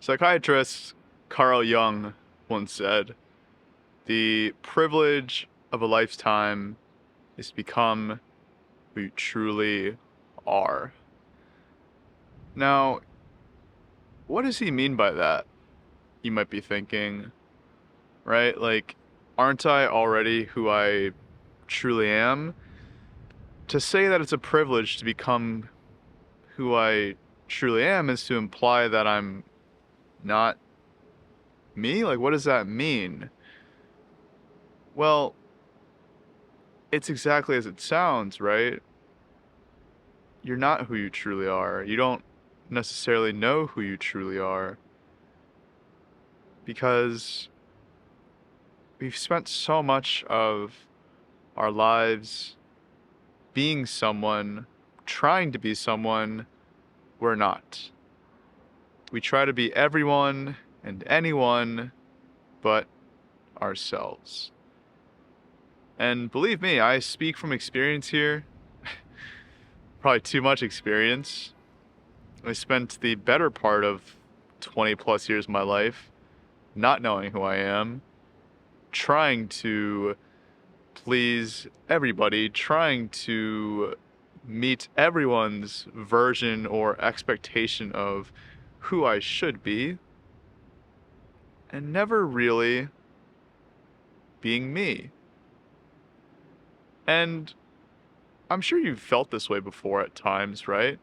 Psychiatrist Carl Jung once said, "The privilege of a lifetime is to become who you truly are." Now, what does he mean by that? You might be thinking, right? Like, aren't I already who I truly am? To say that it's a privilege to become who I truly am is to imply that I'm not me? Like, what does that mean? Well, it's exactly as it sounds, right? You're not who you truly are. You don't necessarily know who you truly are because we've spent so much of our lives being someone, trying to be someone we're not. We try to be everyone and anyone but ourselves. And believe me, I speak from experience here, probably too much experience. I spent the better part of 20 plus years of my life not knowing who I am, trying to please everybody, trying to meet everyone's version or expectation of who I should be, and never really being me. And I'm sure you've felt this way before at times, right?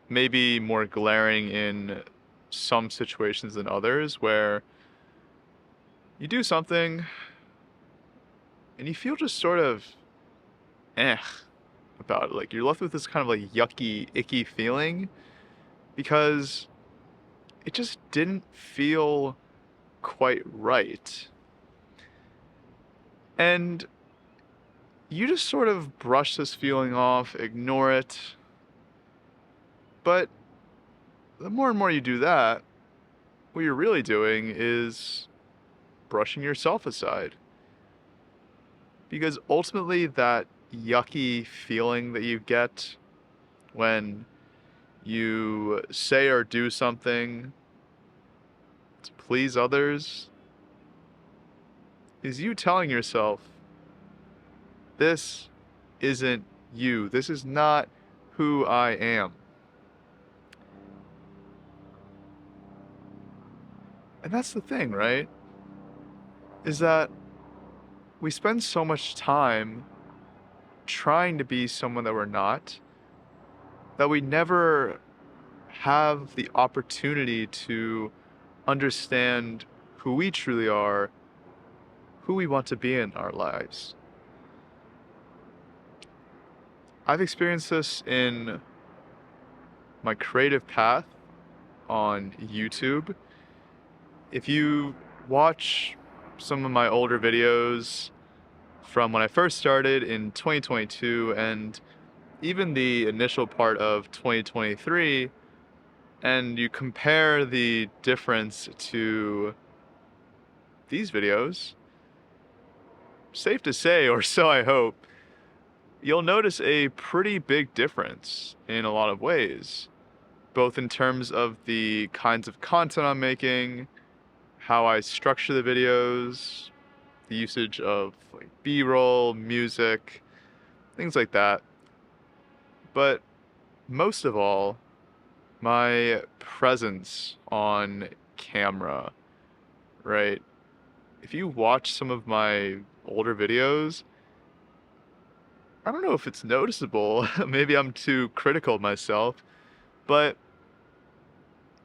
Maybe more glaring in some situations than others where you do something and you feel just sort of eh about it. Like you're left with this kind of like yucky, icky feeling because it just didn't feel quite right. And you just sort of brush this feeling off, ignore it. But the more and more you do that, what you're really doing is brushing yourself aside. Because ultimately, that yucky feeling that you get when you say or do something to please others is you telling yourself, this isn't you. This is not who I am. And that's the thing, right? Is that we spend so much time trying to be someone that we're not that we never have the opportunity to understand who we truly are, who we want to be in our lives. I've experienced this in my creative path on YouTube. If you watch some of my older videos from when I first started in 2022 and even the initial part of 2023, and you compare the difference to these videos, safe to say, or so I hope, you'll notice a pretty big difference in a lot of ways, both in terms of the kinds of content I'm making, how I structure the videos, the usage of like B-roll, music, things like that. But most of all, my presence on camera, right? If you watch some of my older videos, I don't know if it's noticeable. Maybe I'm too critical of myself, but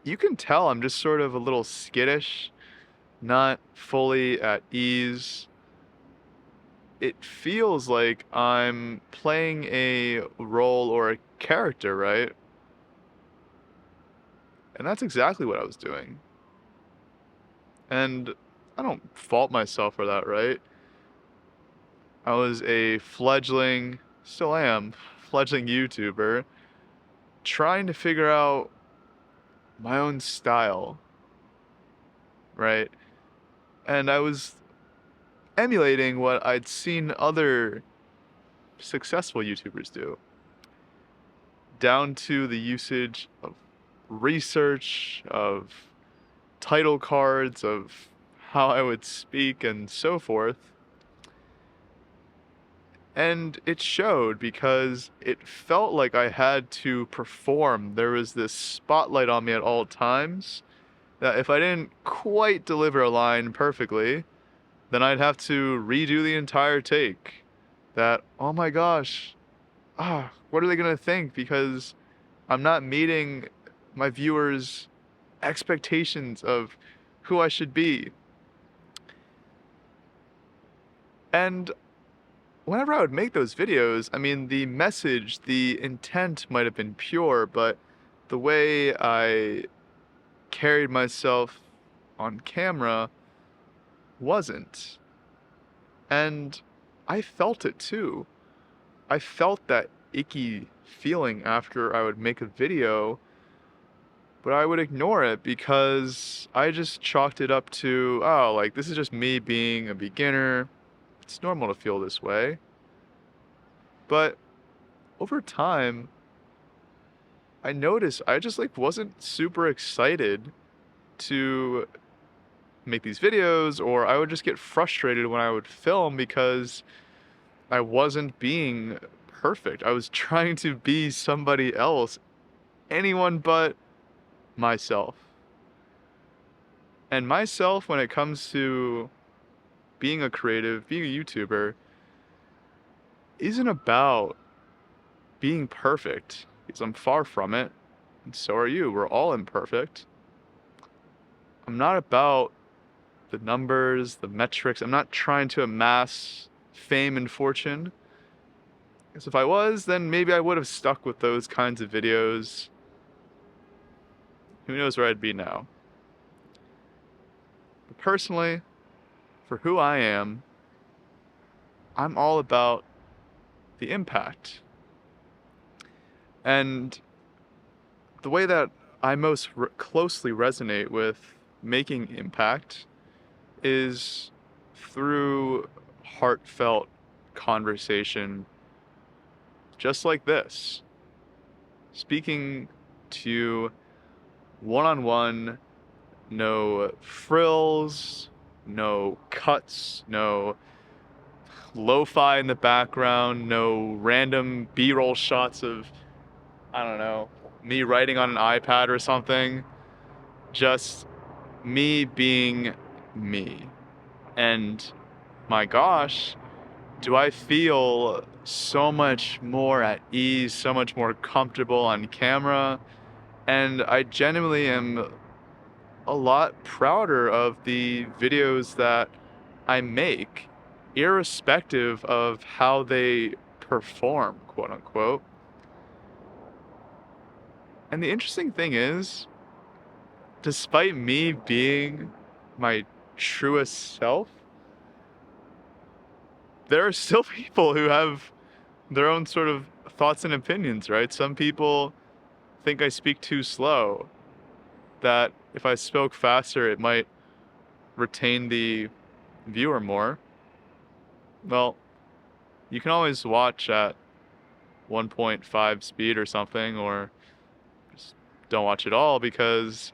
you can tell I'm just sort of a little skittish, not fully at ease. It feels like I'm playing a role or a character, right? And that's exactly what I was doing. And I don't fault myself for that, right? I was a fledgling, still am, fledgling YouTuber, trying to figure out my own style, right? And I was emulating what I'd seen other successful YouTubers do, down to the usage of research, of title cards of how I would speak and so forth. And it showed because it felt like I had to perform. There was this spotlight on me at all times that if I didn't quite deliver a line perfectly, then I'd have to redo the entire take. That, oh my gosh, what are they gonna think? Because I'm not meeting my viewers' expectations of who I should be. And whenever I would make those videos, I mean, the message, the intent might have been pure, but the way I carried myself on camera wasn't. And I felt it too. I felt that icky feeling after I would make a video, but I would ignore it because I just chalked it up to, oh, like, this is just me being a beginner. It's normal to feel this way. But over time, I noticed I just like wasn't super excited to make these videos, or I would just get frustrated when I would film because I wasn't being perfect. I was trying to be somebody else, anyone but myself. And myself, when it comes to being a creative, being a YouTuber, isn't about being perfect, because I'm far from it, and so are you. We're all imperfect. I'm not about the numbers, the metrics. I'm not trying to amass fame and fortune. Because if I was, then maybe I would have stuck with those kinds of videos. Who knows where I'd be now. But personally, for who I am, I'm all about the impact. And the way that I most closely resonate with making impact is through heartfelt conversation just like this. Speaking to you one-on-one, no frills, no cuts, no lo-fi in the background, no random B-roll shots of, I don't know, me writing on an iPad or something. Just me being me. And my gosh, do I feel so much more at ease, so much more comfortable on camera. And I genuinely am a lot prouder of the videos that I make, irrespective of how they perform, quote unquote. And the interesting thing is, despite me being my truest self, there are still people who have their own sort of thoughts and opinions, right? Some people think I speak too slow, that if I spoke faster, it might retain the viewer more. Well, you can always watch at 1.5 speed or something, or just don't watch at all, because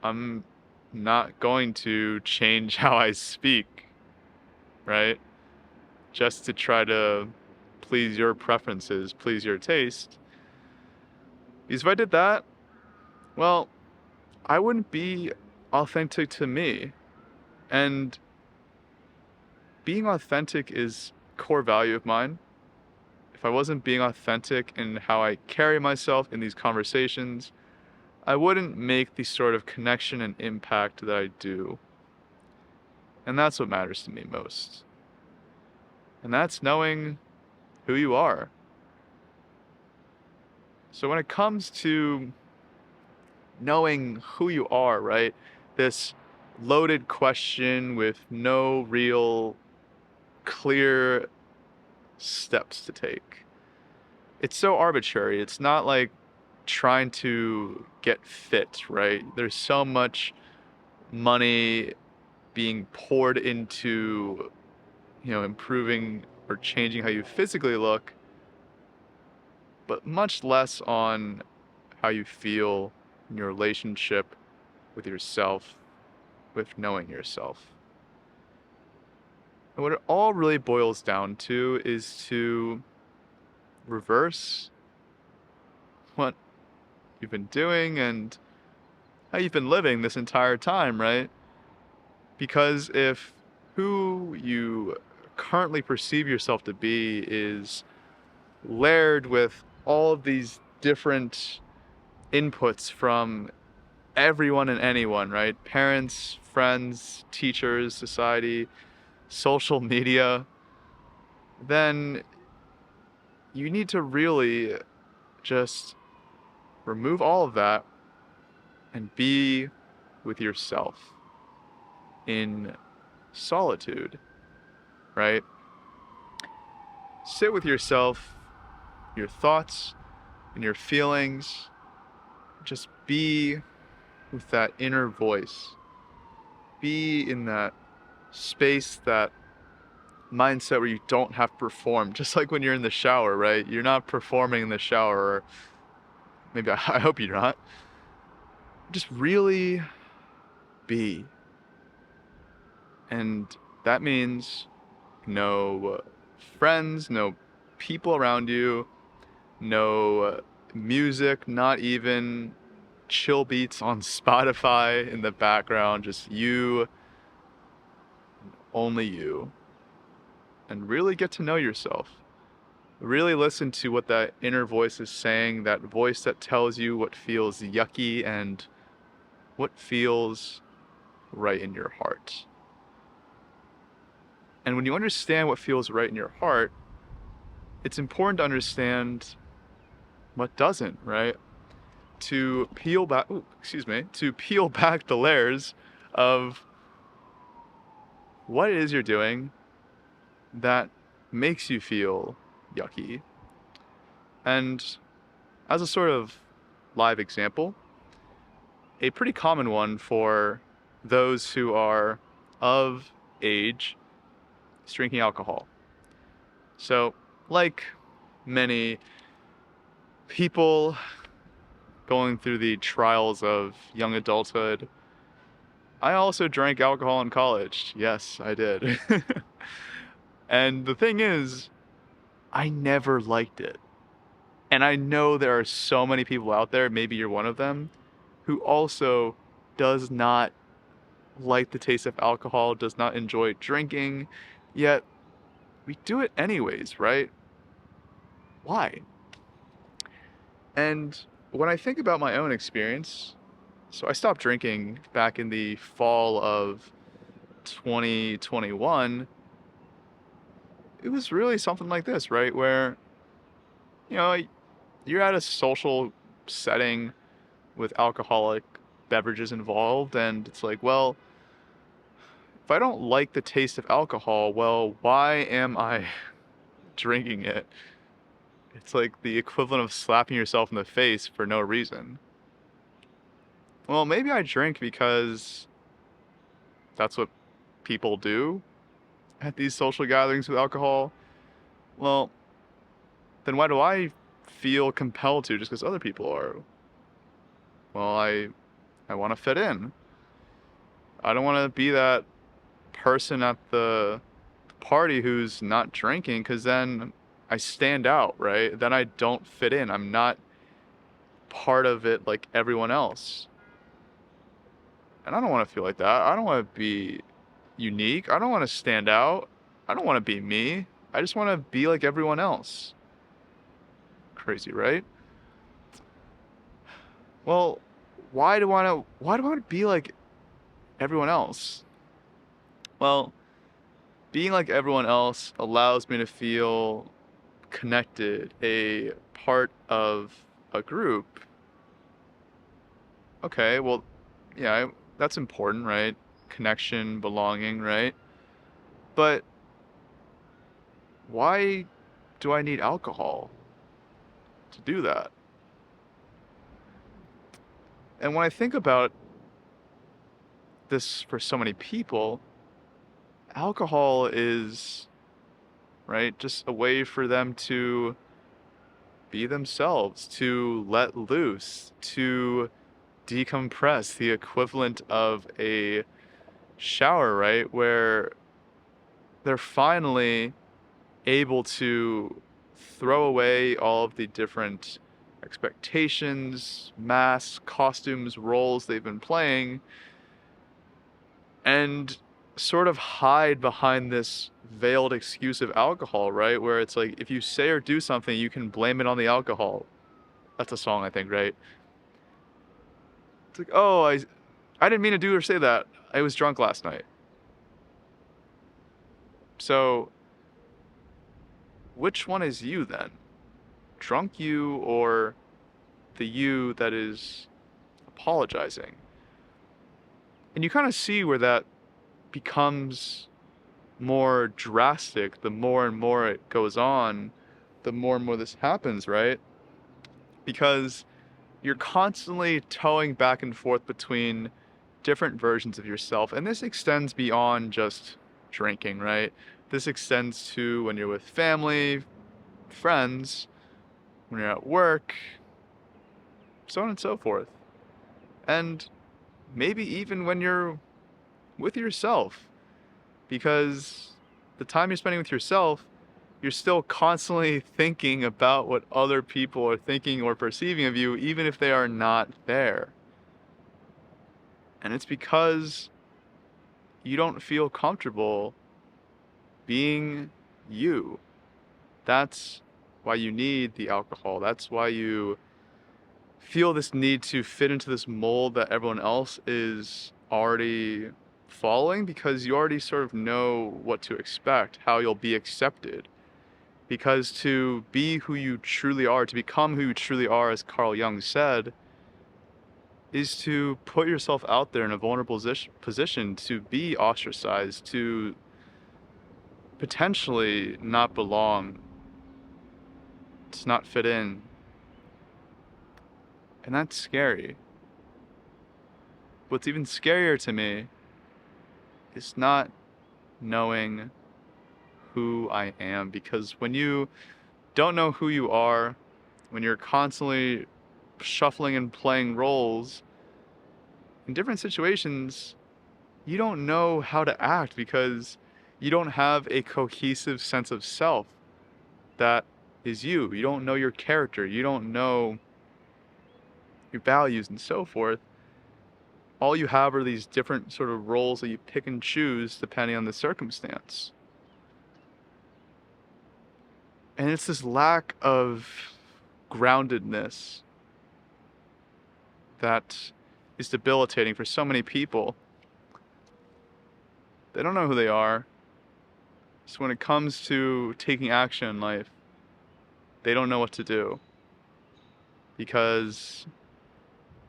I'm not going to change how I speak, right? Just to try to please your preferences, please your taste. Because if I did that, well, I wouldn't be authentic to me. And being authentic is a core value of mine. If I wasn't being authentic in how I carry myself in these conversations, I wouldn't make the sort of connection and impact that I do. And that's what matters to me most. And that's knowing who you are. So when it comes to knowing who you are, right? This loaded question with no real clear steps to take. It's so arbitrary. It's not like trying to get fit, right? There's so much money being poured into, improving or changing how you physically look, but much less on how you feel in your relationship with yourself, with knowing yourself. And what it all really boils down to is to reverse what you've been doing and how you've been living this entire time, right? Because if who you currently perceive yourself to be is layered with all of these different inputs from everyone and anyone, right? Parents, friends, teachers, society, social media, then you need to really just remove all of that and be with yourself in solitude, right? Sit with yourself, your thoughts, and your feelings. Just be with that inner voice. Be in that space, that mindset where you don't have to perform. Just like when you're in the shower, right? You're not performing in the shower, or maybe I hope you're not. Just really be. And that means no friends, no people around you, no music, not even chill beats on Spotify in the background, just you, only you. And really get to know yourself. Really listen to what that inner voice is saying, that voice that tells you what feels yucky and what feels right in your heart. And when you understand what feels right in your heart, it's important to understand what doesn't, right? To peel back, to peel back the layers of what it is you're doing that makes you feel yucky. And as a sort of live example, a pretty common one for those who are of age is drinking alcohol. So, like many people going through the trials of young adulthood, I also drank alcohol in college. Yes, I did. And the thing is, I never liked it. And I know there are so many people out there, maybe you're one of them, who also does not like the taste of alcohol, does not enjoy drinking, yet we do it anyways, right? Why? And when I think about my own experience, so I stopped drinking back in the fall of 2021. It was really something like this, right? Where, you know, you're at a social setting with alcoholic beverages involved, and it's like, well, if I don't like the taste of alcohol, well, why am I drinking it? It's like the equivalent of slapping yourself in the face for no reason. Well, maybe I drink because that's what people do at these social gatherings with alcohol. Well, then why do I feel compelled to just because other people are? Well, I want to fit in. I don't want to be that person at the party who's not drinking, because then I stand out, right? Then I don't fit in. I'm not part of it like everyone else. And I don't want to feel like that. I don't want to be unique. I don't want to stand out. I don't want to be me. I just want to be like everyone else. Crazy, right? Well, why do I want to be like everyone else? Well, being like everyone else allows me to feel connected, a part of a group. Okay, well, yeah, that's important, right? Connection, belonging, right? But why do I need alcohol to do that? And when I think about this for so many people, alcohol is, right, just a way for them to be themselves, to let loose, to decompress, the equivalent of a shower, right? Where they're finally able to throw away all of the different expectations, masks, costumes, roles they've been playing, and sort of hide behind this veiled excuse of alcohol, right? Where it's like if you say or do something, you can blame it on the alcohol. That's a song, I think, right? It's like, oh, I didn't mean to do or say that. I was drunk last night. So, which one is you then? Drunk you or the you that is apologizing? And you kind of see where that becomes more drastic the more and more it goes on, the more and more this happens, right? Because you're constantly towing back and forth between different versions of yourself. And this extends beyond just drinking, right? This extends to when you're with family, friends, when you're at work, so on and so forth. And maybe even when you're with yourself, because the time you're spending with yourself, you're still constantly thinking about what other people are thinking or perceiving of you, even if they are not there. And it's because you don't feel comfortable being you. That's why you need the alcohol. That's why you feel this need to fit into this mold that everyone else is already following, because you already sort of know what to expect, how you'll be accepted. Because to be who you truly are, to become who you truly are, as Carl Jung said, is to put yourself out there in a vulnerable position, to be ostracized, to potentially not belong, to not fit in. And that's scary. What's even scarier to me is not knowing who I am, because when you don't know who you are, when you're constantly shuffling and playing roles in different situations, you don't know how to act because you don't have a cohesive sense of self that is you. You don't know your character. You don't know your values and so forth. All you have are these different sort of roles that you pick and choose depending on the circumstance. And it's this lack of groundedness that is debilitating for so many people. They don't know who they are. So when it comes to taking action in life, they don't know what to do because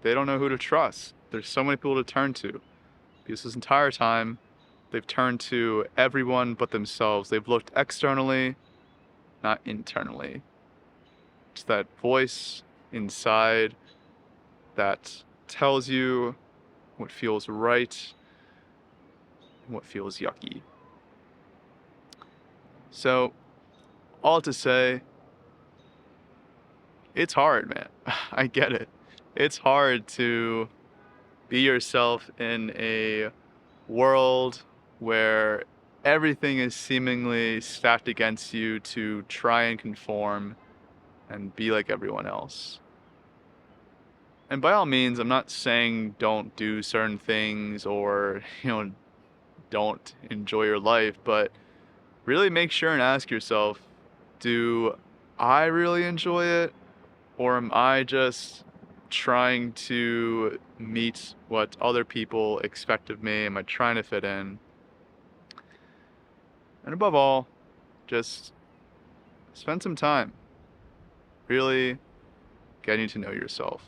they don't know who to trust. There's so many people to turn to. Because this entire time, they've turned to everyone but themselves. They've looked externally, not internally. It's that voice inside that tells you what feels right and what feels yucky. So, all to say, it's hard, man. I get it. It's hard to be yourself in a world where everything is seemingly stacked against you to try and conform and be like everyone else. And by all means, I'm not saying don't do certain things or, don't enjoy your life, but really make sure and ask yourself, do I really enjoy it? Or am I just trying to meet what other people expect of me? Am I trying to fit in? And above all, just spend some time really getting to know yourself.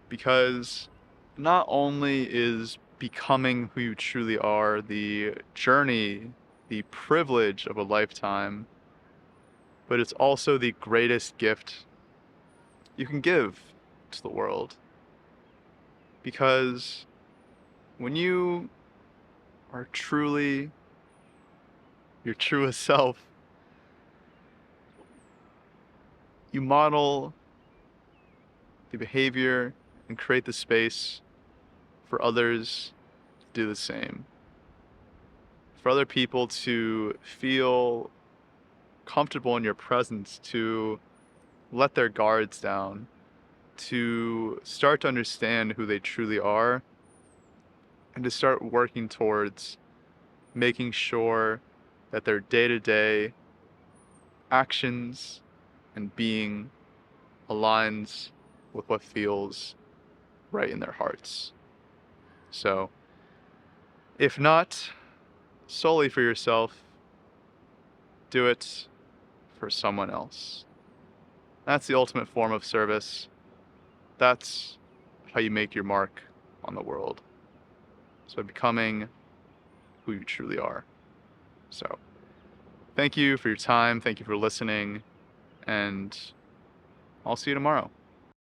Because not only is becoming who you truly are the journey, the privilege of a lifetime, but it's also the greatest gift you can give to the world. Because when you are truly your truest self, you model the behavior and create the space for others to do the same. For other people to feel comfortable in your presence, to let their guards down, to start to understand who they truly are, and to start working towards making sure that their day-to-day actions and being aligns with what feels right in their hearts. So, if not solely for yourself, do it for someone else. That's the ultimate form of service. That's how you make your mark on the world. So by becoming who you truly are. So thank you for your time. Thank you for listening. And I'll see you tomorrow.